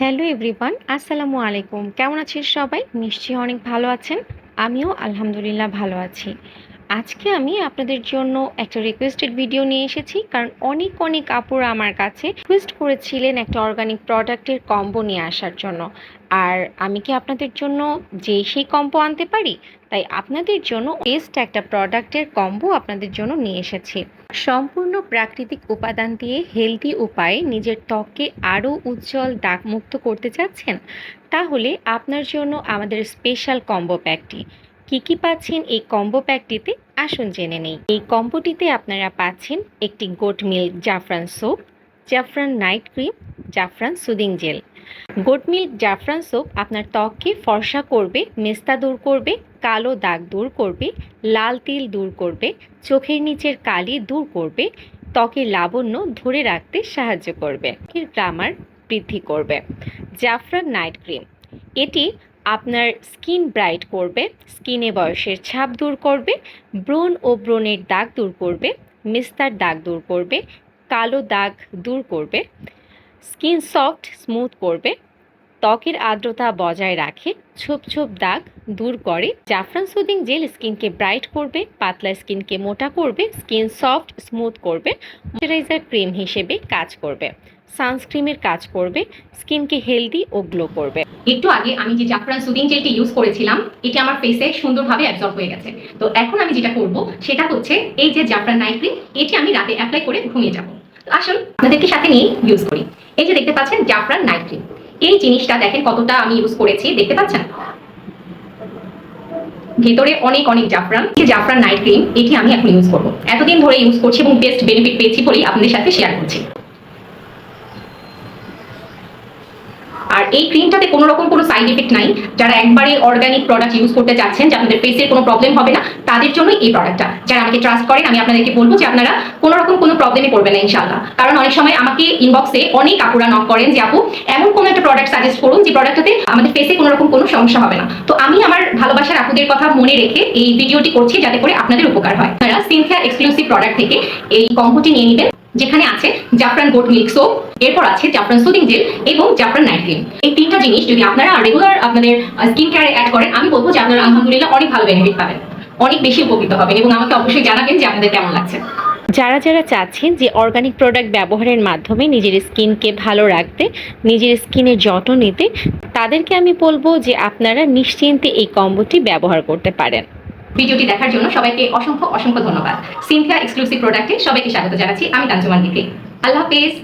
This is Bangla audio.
হ্যালো এভরিওয়ান, আসসালামু আলাইকুম। কেমন আছেন সবাই? নিশ্চয়ই অনেক ভালো আছেন। আমিও আলহামদুলিল্লাহ ভালো আছি। আজকে আমি আপনাদের জন্য একটা রিকোয়েস্টেড ভিডিও নিয়ে এসেছি, কারণ অনেক অনেক আপুরা আমার কাছে রিকোয়েস্ট করেছিলেন একটা অর্গানিক প্রোডাক্টের কম্বো নিয়ে আসার জন্য। আর আমি কি আপনাদের জন্য সেই কম্বো আনতে পারি? তাই আপনাদের জন্য বেস্ট একটা প্রোডাক্টের কম্বো আপনাদের জন্য নিয়ে এসেছি। সম্পূর্ণ প্রাকৃতিক উপাদান দিয়ে হেলদি উপায়ে নিজের ত্বককে আরও উজ্জ্বল দাগমুক্ত করতে চাচ্ছেন? তাহলে আপনার জন্য আমাদের স্পেশাল কম্বো প্যাকটি। কি কি পাচ্ছেন এই কম্বো প্যাকটিতে, আসুন জেনে নেই। এই কম্বোটিতে আপনারা পাচ্ছেন একটি গোট মিল্ক জাফরান সোপ, জাফরান নাইট ক্রিম, জাফরান সুদিং জেল। গোট মিল্ক জাফরান সোপ আপনার ত্বককে ফর্সা করবে, মেস্তা দূর করবে, কালো দাগ দূর করবে, লাল তিল দূর করবে, চোখের নিচের কালি দূর করবে, ত্বকের লাবণ্য ধরে রাখতে সাহায্য করবে, গ্লামার বৃদ্ধি করবে। জাফরান নাইট ক্রিম, এটি আপনার স্কিন ব্রাইট করবে, স্কিনে বয়সের ছাপ দূর করবে, ব্রণ ও ব্রণের দাগ দূর করবে, মেস্তার দাগ দূর করবে, কালো দাগ দূর করবে, স্কিন সফট স্মুথ করবে, ত্বকের আর্দ্রতা বজায় রাখে, ছোপ ছোপ দাগ দূর করে। জাফরান সুদিং জেল স্কিনকে ব্রাইট করবে, পাতলা স্কিনকে মোটা করবে, স্কিন সফট স্মুথ করবে, ময়শ্চারাইজার ক্রিম হিসেবে কাজ করবে, সানস্ক্রিমের কাজ করবে, স্কিনকে হেলদি ও গ্লো করবে। একটু আগে আমি যে জাফরান সুদিং জেলটি ইউজ করেছিলাম, এটি আমার ফেসে সুন্দরভাবে অ্যাবজর্ব হয়ে গেছে। তো এখন আমি যেটা করব সেটা হচ্ছে এই যে জাফরান নাইট ক্রিম, এটি আমি রাতে অ্যাপ্লাই করে ঘুমিয়ে যাব। আসুন আপনাদেরকে সাথে নিয়ে ইউজ করি। এই যে দেখতে পাচ্ছেন জাফরান নাইট ক্রিম, এই জিনিসটা দেখেন কতটা আমি ইউজ করেছি, দেখতে পাচ্ছেন ভেতরে অনেক অনেক জাফরান। যে জাফরান নাইট ক্রিম, এটি আমি এখন ইউজ করব। এতদিন ধরে ইউজ করছি এবং বেস্ট বেনিফিট পেয়েছি বলেই আপনাদের সাথে শেয়ার করছি। আর এই ক্রিমটাতে কোনো রকম কোনো সাইড এফেক্ট নাই। যারা একবারে অর্গানিক প্রোডাক্ট ইউজ করতে চাচ্ছেন, যে আপনাদের ফেসের কোনো প্রবলেম হবে না, তাদের জন্য এই প্রোডাক্টটা। যারা আমাকে ট্রাস্ট করেন, আমি আপনাদেরকে বলবো যে আপনারা কোনো রকম কোনো প্রবলেমে পড়বেন না ইনশাআল্লাহ। কারণ অনেক সময় আমাকে ইনবক্সে অনেক আপুরা নক করেন যে আপু এমন কোনো একটা প্রোডাক্ট সাজেস্ট করুন যে প্রোডাক্টটাতে আমাদের ফেসে কোনো রকম কোনো সমস্যা হবে না। তো আমি আমার ভালোবাসার আপুদের কথা মনে রেখে এই ভিডিওটি করছি, যাতে করে আপনাদের উপকার হয়। আপনারা সিনথিয়া এক্সক্লুসিভ প্রোডাক্ট থেকে এই কম্বোটি নিয়ে নেবেন, যেখানে আছে জাফরান গোট মিল্ক সোপ, এরপর আছে জাফরান সুদিং জেল এবং জাফরান নাইট ক্রিম। এই তিনটা জিনিস যদি আপনারা রেগুলার আপনাদের স্কিন কেয়ারে অ্যাড করেন, আমি বলবো যে আপনারা আলহামদুলিল্লাহ অনেক ভালো বেনিফিট পাবেন, অনেক বেশি উপকৃত হবেন, এবং আমাকে অবশ্যই জানাবেন যে আপনাদের কেমন লাগছে। যারা যারা চাচ্ছেন যে অর্গানিক প্রোডাক্ট ব্যবহারের মাধ্যমে নিজের স্কিনকে ভালো রাখতে, নিজের স্কিনের যত্ন নিতে, তাদেরকে আমি বলবো যে আপনারা নিশ্চিন্তে এই কম্বোটি ব্যবহার করতে পারেন। ভিডিওটি দেখার জন্য সবাইকে অসংখ্য অসংখ্য ধন্যবাদ। সিনথিয়া এক্সক্লুসিভ প্রোডাক্টে সবাইকে স্বাগত জানাচ্ছি। আমি তানজুমান দিকে। আল্লাহ হাফেজ।